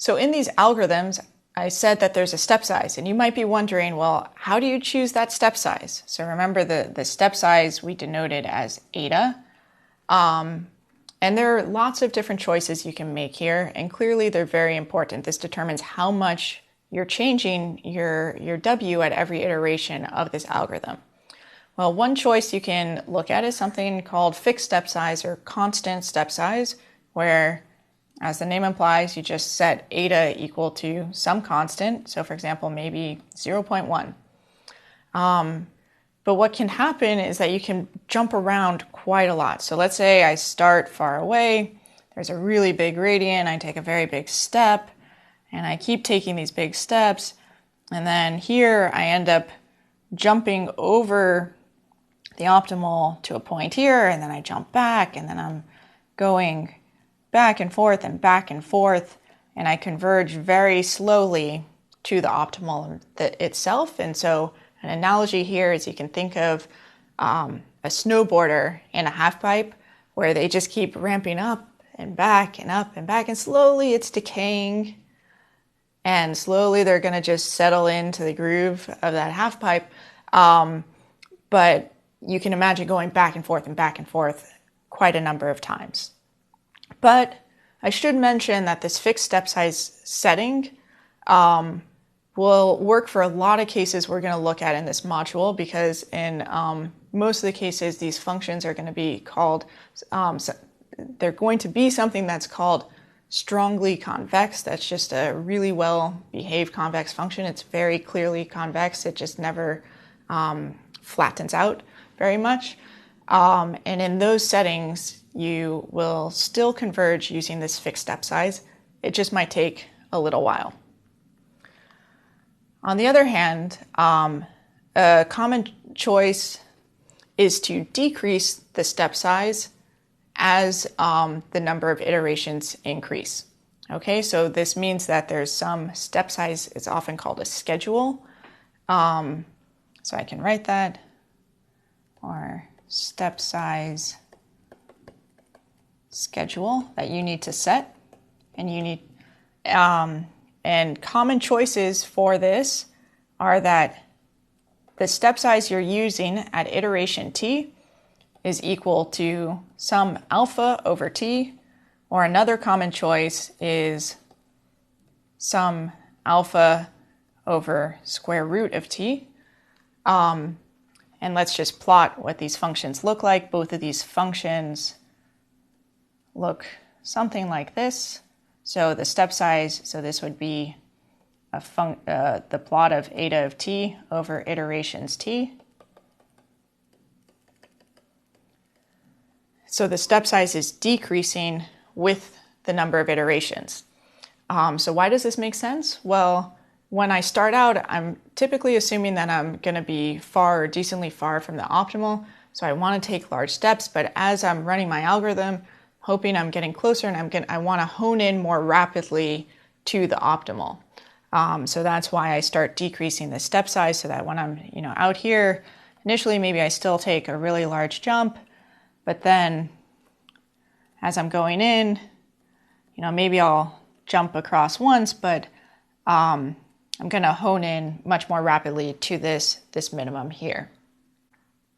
So in these algorithms, I said that there's a step size, and you might be wondering, well, how do you choose that step size? So remember the step size we denoted as eta. And there are lots of different choices you can make here, and clearly they're very important. This determines how much you're changing your W at every iteration of this algorithm. Well, one choice you can look at is something called fixed step size or constant step size, where, as the name implies, you just set eta equal to some constant. So for example, maybe 0.1. But what can happen is that you can jump around quite a lot. So let's say I start far away, there's a really big gradient, I take a very big step, and I keep taking these big steps, and then here I end up jumping over the optimal to a point here, and then I jump back, and then I'm going back and forth, and I converge very slowly to the optimal itself. And so an analogy here is you can think of a snowboarder in a half pipe where they just keep ramping up and back and up and back, and slowly it's decaying, and slowly they're going to just settle into the groove of that half pipe. But you can imagine going back and forth quite a number of times. But I should mention that this fixed step size setting will work for a lot of cases we're going to look at in this module, because in most of the cases, these functions are going to be called, they're going to be something that's called strongly convex. That's just a really well-behaved convex function. It's very clearly convex. It just never flattens out very much. And in those settings, you will still converge using this fixed step size. It just might take a little while. On the other hand, a common choice is to decrease the step size as the number of iterations increase. Okay, so this means that there's some step size. It's often called a schedule. So I can write that, or step size schedule that you need to set, and you need and common choices for this are that the step size you're using at iteration t is equal to some alpha over t, or another common choice is some alpha over square root of t. And let's just plot what these functions look like. Both of these functions look something like this. So the step size, so this would be the plot of eta of t over iterations t. So the step size is decreasing with the number of iterations. So why does this make sense? Well, when I start out, I'm typically assuming that I'm going to be far or decently far from the optimal. So I want to take large steps, but as I'm running my algorithm, hoping I'm getting closer, and I want to hone in more rapidly to the optimal. So that's why I start decreasing the step size, so that when I'm out here, initially maybe I still take a really large jump, but then as I'm going in, maybe I'll jump across once, but I'm going to hone in much more rapidly to this minimum here.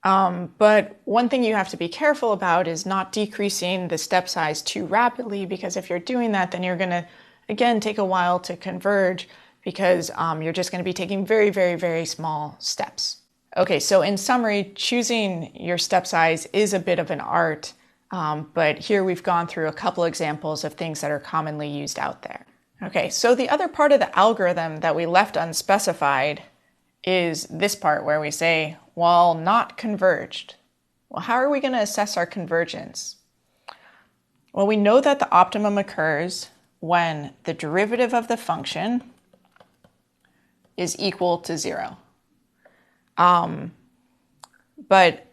But one thing you have to be careful about is not decreasing the step size too rapidly, because if you're doing that, then you're going to, again, take a while to converge, because you're just going to be taking very, very, very small steps. Okay, so in summary, choosing your step size is a bit of an art, but here we've gone through a couple examples of things that are commonly used out there. Okay, so the other part of the algorithm that we left unspecified is this part where we say, well, not converged. Well, how are we going to assess our convergence? Well, we know that the optimum occurs when the derivative of the function is equal to 0. But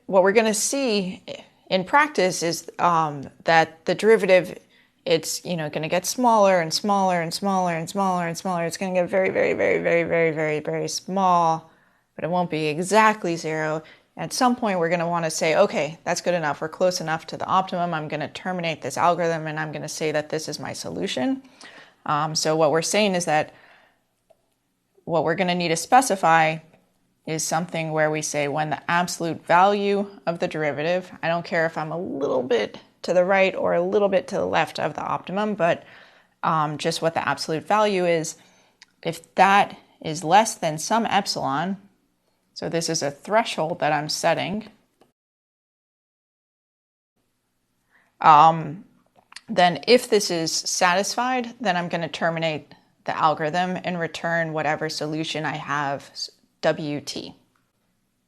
what we're going to see in practice is that the derivative, it's going to get smaller and smaller and smaller and smaller and smaller. It's going to get very, very, very, very, very, very, very small, but it won't be exactly 0. At some point, we're going to want to say, okay, that's good enough. We're close enough to the optimum. I'm going to terminate this algorithm, and I'm going to say that this is my solution. So what we're saying is that what we're going to need to specify is something where we say when the absolute value of the derivative, I don't care if I'm a little bit to the right or a little bit to the left of the optimum, but just what the absolute value is, if that is less than some epsilon, so this is a threshold that I'm setting, then if this is satisfied, then I'm going to terminate the algorithm and return whatever solution I have, WT.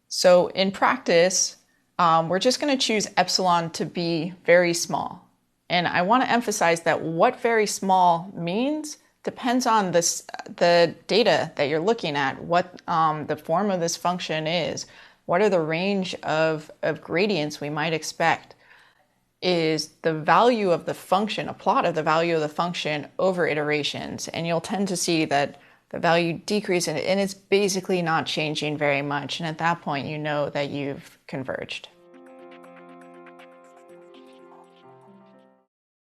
So in practice, we're just going to choose epsilon to be very small. And I want to emphasize that what very small means depends on the data that you're looking at, what the form of this function is, what are the range of gradients we might expect. Is the value of the function, a plot of the value of the function over iterations. And you'll tend to see that the value decreases and it's basically not changing very much. And at that point, you know that you've converged.